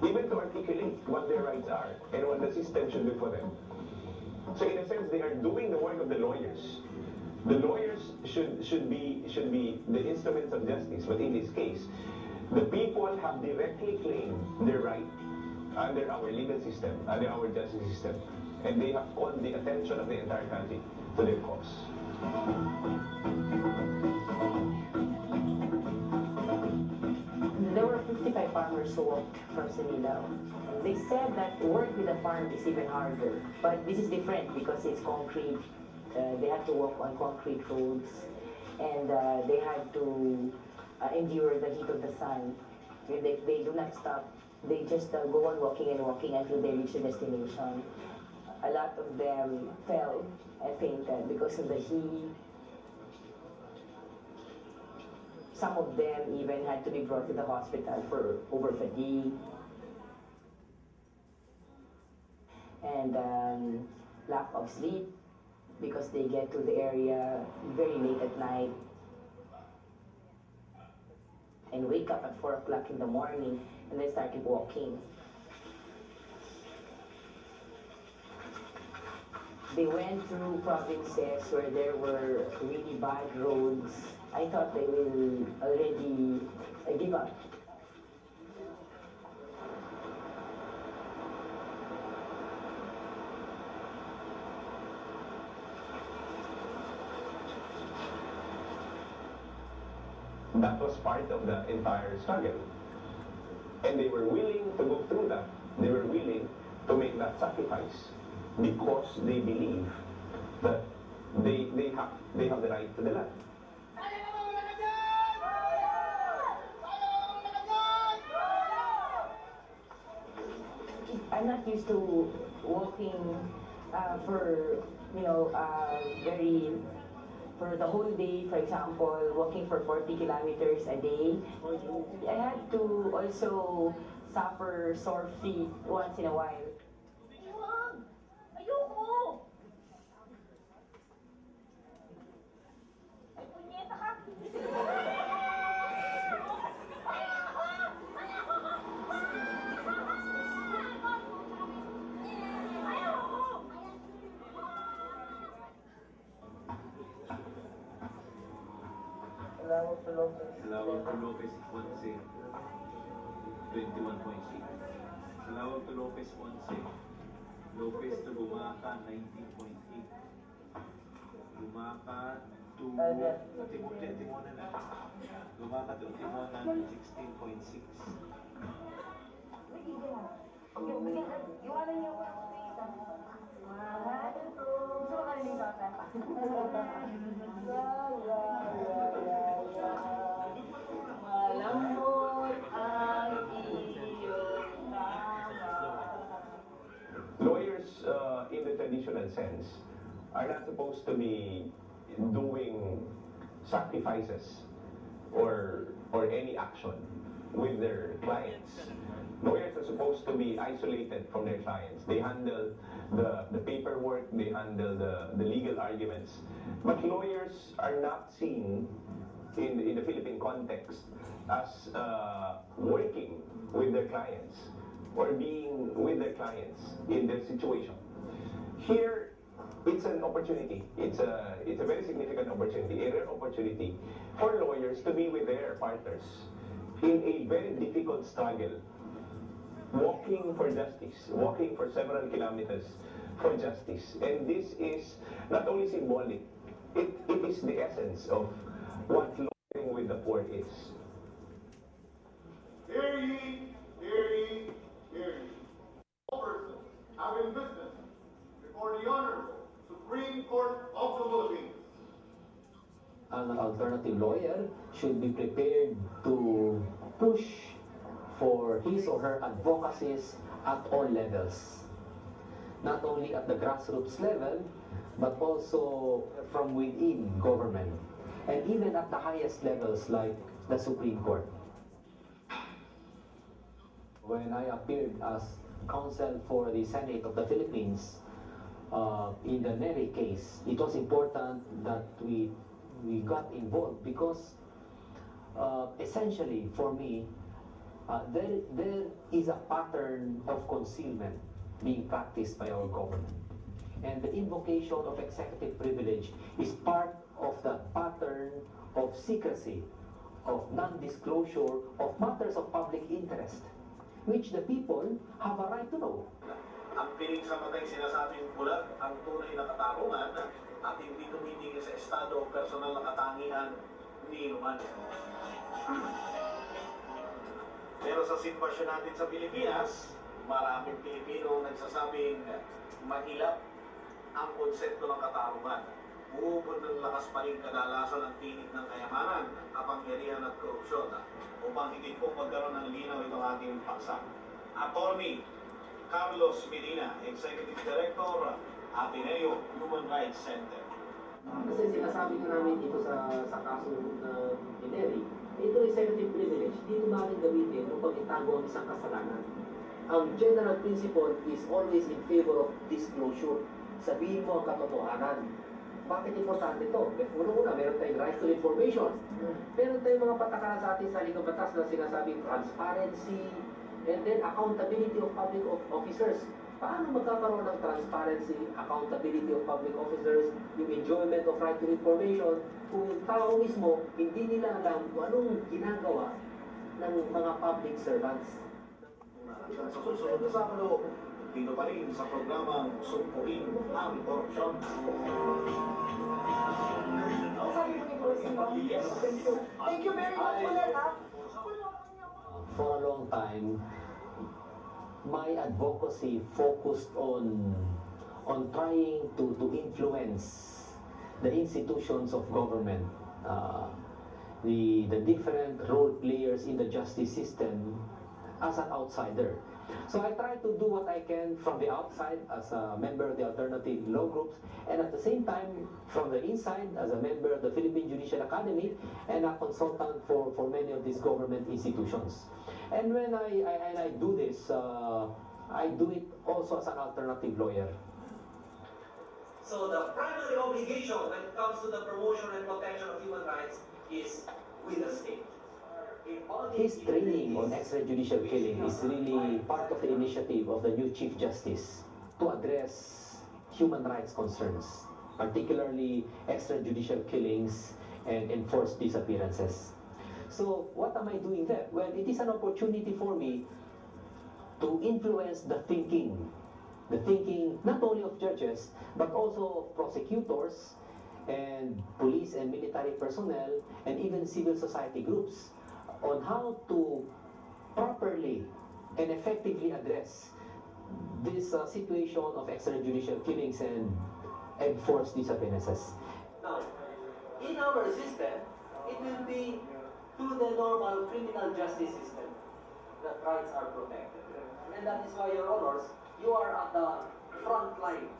even to articulate what their rights are and what the system should do for them. So in a sense, they are doing the work of the lawyers. The lawyers should be the instruments of justice, but in this case, the people have directly claimed their right under our legal system, under our justice system, and they have called the attention of the entire country to their cause. There were 55 farmers who walked from Sinilaw. They said that work with a farm is even harder, but this is different because it's concrete. They had to walk on concrete roads, and they had to endure the heat of the sun. They do not stop. They just go on walking and walking until they reach the destination. A lot of them fell and fainted because of the heat. Some of them even had to be brought to the hospital for over fatigue and lack of sleep because they get to the area very late at night and wake up at 4 o'clock in the morning and they started walking. They went through provinces where there were really bad roads. I thought they will already give up. That was part of the entire struggle. And they were willing to go through that. They were willing to make that sacrifice because they believe that they have the right to the land. I'm not used to walking for for the whole day, for example, walking for 40 kilometers a day. I had to also suffer sore feet once in a while. Ayoko! Ay, punyeta ka! Salawag to Lopez, 11, 21.6. Salawag to Lopez, 11. Lopez to Lumaka, 19.8. Lumaka to Timonan na. Lumaka to Timonan, 16.6. Iwanan niyo ako ng space, ha? Mahal ito. Gusto mo kami sa akin? Malambot ang iyong tama. Lawyers, in the traditional sense, are not supposed to be doing sacrifices or any action with their clients. Lawyers are supposed to be isolated from their clients. They handle the paperwork, they handle the legal arguments. But lawyers are not seen in the Philippine context as working with their clients or being with their clients in their situation. Here, it's an opportunity. It's a very significant opportunity, a rare opportunity for lawyers to be with their partners in a very difficult struggle, walking for justice, walking for several kilometers for justice. And this is not only symbolic, it is the essence of what lawyering with the poor is. Hear ye, hear ye, hear ye. All persons having business before the Honorable Supreme Court of the Philippines. An alternative lawyer should be prepared to push for his or her advocacies at all levels. Not only at the grassroots level, but also from within government, and even at the highest levels like the Supreme Court. When I appeared as counsel for the Senate of the Philippines in the Neri case, it was important that we got involved because essentially for me, there is a pattern of concealment being practiced by our government. And the invocation of executive privilege is part of the pattern of secrecy, of non-disclosure of matters of public interest, which the people have a right to know. Ang piling sa matay sinasabing bulag ang tunay na katarungan at hindi tumitingin sa estado o personal na katangian ni inuman. Pero sa sitwasyon natin sa Pilipinas, maraming Pilipino nagsasabing mahilap ang konsepto ng katarungan. Uubod ng lakas pa rin kadalasan ang tinik ng kayamanan, kapangyarihan at korupsyon upang higit po magkaroon ng linaw itong ating paksa. Atty. Carlos Medina, Executive Director, Ateneo Human Rights Center. Kasi sinasabi ko namin dito sa kaso ng Atty, ito executive privilege, dito natin gamitin upang itago ang isang kasalanan. Ang general principle is always in favor of disclosure. Sabihin mo ang katotohanan. Bakit importante ito? Una-una, meron tayong right to information. Meron tayong mga patakaran sa ating saligang batas na sinasabing transparency, and then accountability of public officers. Paano magkakaroon ng transparency, accountability of public officers, yung enjoyment of right to information, kung yung tao mismo, hindi nila alam kung anong ginagawa ng mga public servants. Sa susunod na Sabado, dito pa rin sa programang Sumpuin ang Korupsyon. Sabi mo ni Boss, Yes. Thank you very much ulit, ha? For a long time, my advocacy focused on trying to influence the institutions of government, the different role players in the justice system as an outsider. So I try to do what I can from the outside as a member of the alternative law groups, and at the same time from the inside as a member of the Philippine Judicial Academy and a consultant for many of these government institutions. And when I do this, I do it also as an alternative lawyer. So the primary obligation when it comes to the promotion and protection of human rights is with the state. His training on extrajudicial killing is really part of the initiative of the new Chief Justice to address human rights concerns, particularly extrajudicial killings and enforced disappearances. So what am I doing there? Well, it is an opportunity for me to influence the thinking not only of judges, but also of prosecutors and police and military personnel and even civil society groups on how to properly and effectively address this situation of extrajudicial killings and enforced disappearances. Now, in our system, it will be through the normal criminal justice system that rights are protected. And that is why, Your Honors, you are at the front line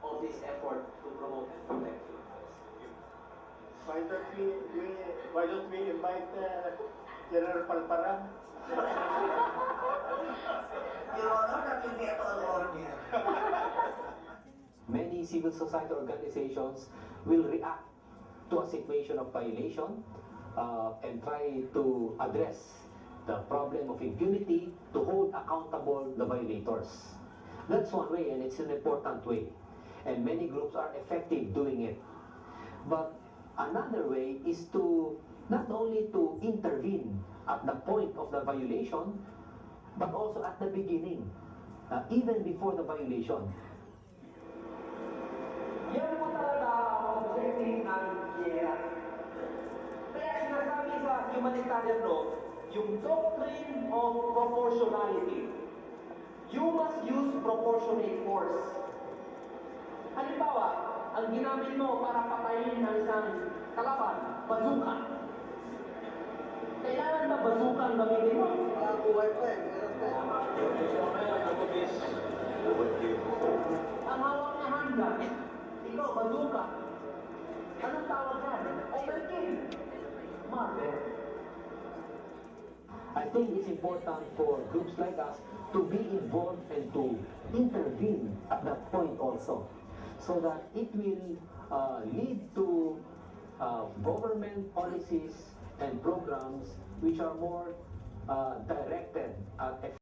of this effort to promote and protect human rights. Why don't we invite General Palparan? Your Honor, that will be a tall order. Many civil society organizations will react to a situation of violation and try to address the problem of impunity to hold accountable the violators. That's one way, and it's an important way. And many groups are effective doing it. But another way is to not only to intervene at the point of the violation, but also at the beginning, even before the violation. Yan po talaga ang objective ng giyera. Kaya sinasabi sa humanitarian law, yung doctrine of proportionality. You must use proportionate force. Halimbawa, ang ginamit mo para patayin ng isang kalaban, bazooka. Kailangan ba bazooka ang gamitin mo? Buhay pa eh. Ang hawak niya handgun, ikaw, bazooka. Anong tawag yan? Overkill. Murder. I think it's important for groups like us to be involved and to intervene at that point also, so that it will lead to government policies and programs which are more directed at